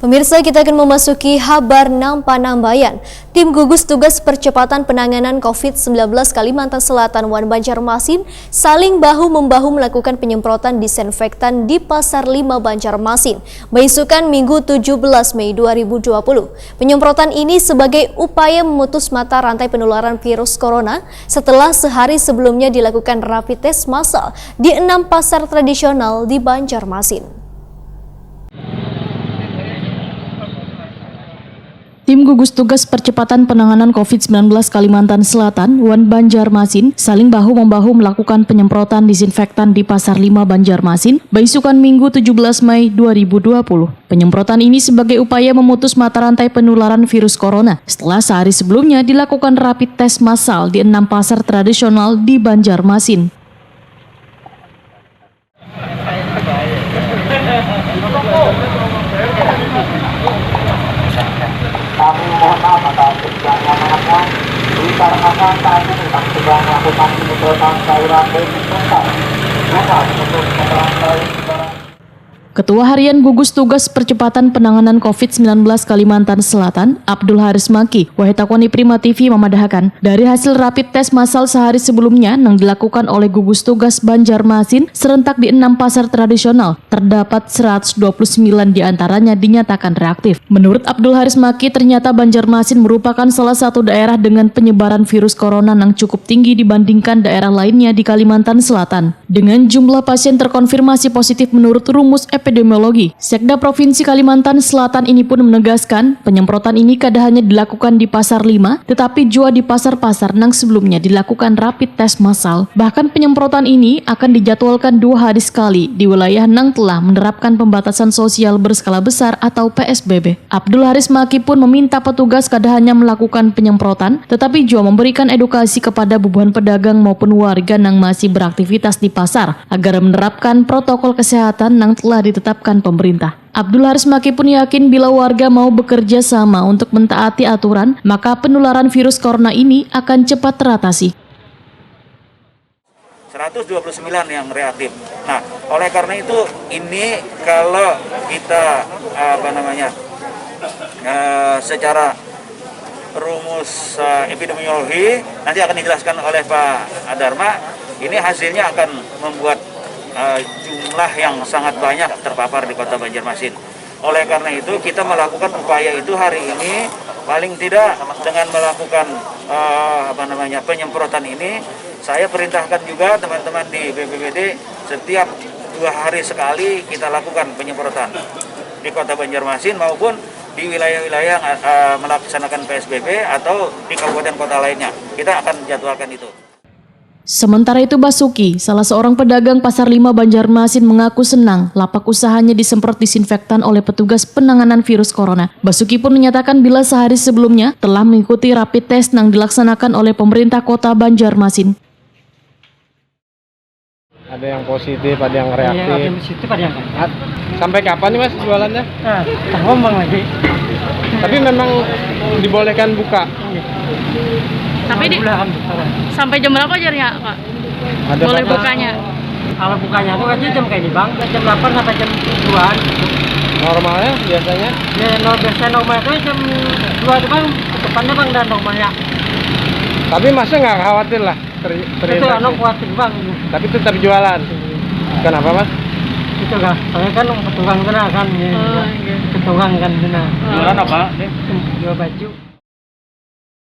Pemirsa, kita akan memasuki Habar Nampanambayan. Tim gugus tugas percepatan penanganan COVID-19 Kalimantan Selatan Wan Banjarmasin saling bahu-membahu melakukan penyemprotan disinfektan di Pasar 5 Banjarmasin, beisukan Minggu 17 Mei 2020. Penyemprotan ini sebagai upaya memutus mata rantai penularan virus corona setelah sehari sebelumnya dilakukan rapid test massal di 6 pasar tradisional di Banjarmasin. Tim gugus tugas percepatan penanganan COVID-19 Kalimantan Selatan, Wan Banjarmasin, saling bahu-membahu melakukan penyemprotan disinfektan di Pasar 5 Banjarmasin, beisukan Minggu 17 Mei 2020. Penyemprotan ini sebagai upaya memutus mata rantai penularan virus corona setelah sehari sebelumnya dilakukan rapid test massal di 6 pasar tradisional di Banjarmasin. Kami mohon maaf atas kejadian-kejadiannya dikarenakan saat ini kami sedang melakukan penyemprotan cairan desinfektan untuk menerantai barang. Ketua Harian Gugus Tugas Percepatan Penanganan COVID-19 Kalimantan Selatan, Abdul Haris Maki, Wahitakoni Prima TV memadahkan, dari hasil rapid test massal sehari sebelumnya yang dilakukan oleh Gugus Tugas Banjarmasin serentak di 6 pasar tradisional, terdapat 129 diantaranya dinyatakan reaktif. Menurut Abdul Haris Maki, ternyata Banjarmasin merupakan salah satu daerah dengan penyebaran virus corona yang cukup tinggi dibandingkan daerah lainnya di Kalimantan Selatan. Dengan jumlah pasien terkonfirmasi positif menurut rumus epidemiologi, Sekda Provinsi Kalimantan Selatan ini pun menegaskan penyemprotan ini kada hanya dilakukan di Pasar 5, tetapi juga di pasar-pasar yang sebelumnya dilakukan rapid test massal. Bahkan penyemprotan ini akan dijadwalkan 2 hari sekali di wilayah yang telah menerapkan pembatasan sosial berskala besar atau PSBB. Abdul Haris Maki pun meminta petugas kada hanya melakukan penyemprotan, tetapi juga memberikan edukasi kepada bubuhan pedagang maupun warga yang masih beraktivitas di pasar agar menerapkan protokol kesehatan yang telah ditetapkan pemerintah. Abdul Haris Maki pun yakin bila warga mau bekerja sama untuk mentaati aturan, maka penularan virus corona ini akan cepat teratasi. 129 yang reaktif. Nah, oleh karena itu ini kalau kita secara rumus epidemiologi nanti akan dijelaskan oleh Pak Adarma, ini hasilnya akan membuat jumlah yang sangat banyak terpapar di Kota Banjarmasin. Oleh karena itu kita melakukan upaya itu hari ini, paling tidak dengan melakukan penyemprotan ini. Saya perintahkan juga teman-teman di BPBD setiap 2 hari sekali kita lakukan penyemprotan di Kota Banjarmasin maupun di wilayah-wilayah melaksanakan PSBB atau di kabupaten kota lainnya. Kita akan jadwalkan itu. Sementara itu Basuki, salah seorang pedagang Pasar 5 Banjarmasin mengaku senang lapak usahanya disemprot disinfektan oleh petugas penanganan virus corona. Basuki pun menyatakan bila sehari sebelumnya telah mengikuti rapid test yang dilaksanakan oleh pemerintah kota Banjarmasin. Ada yang positif, ada yang reaktif. Ada yang positif, ada yang enggak. Sampai kapan nih Mas jualannya? Kita ngomong lagi. Tapi memang dibolehkan buka. Tapi sampai jam berapa ajarnya, Pak? Ada boleh batas. bukanya? Kalau bukanya itu kan jam kayak di Bang, jam 8 sampai jam 2-an. Normalnya biasanya? Ya, biasanya normal itu jam 2 itu Bang, tutupannya Bang dan normalnya. Tapi masa nggak khawatir lah Itu anak khawatir Bang. Tapi tetap jualan. Kenapa Mas? Itu kan, soalnya kan petugang kena kan. Oh, iya. Petugang kan kena. Jualan apa? Jual baju.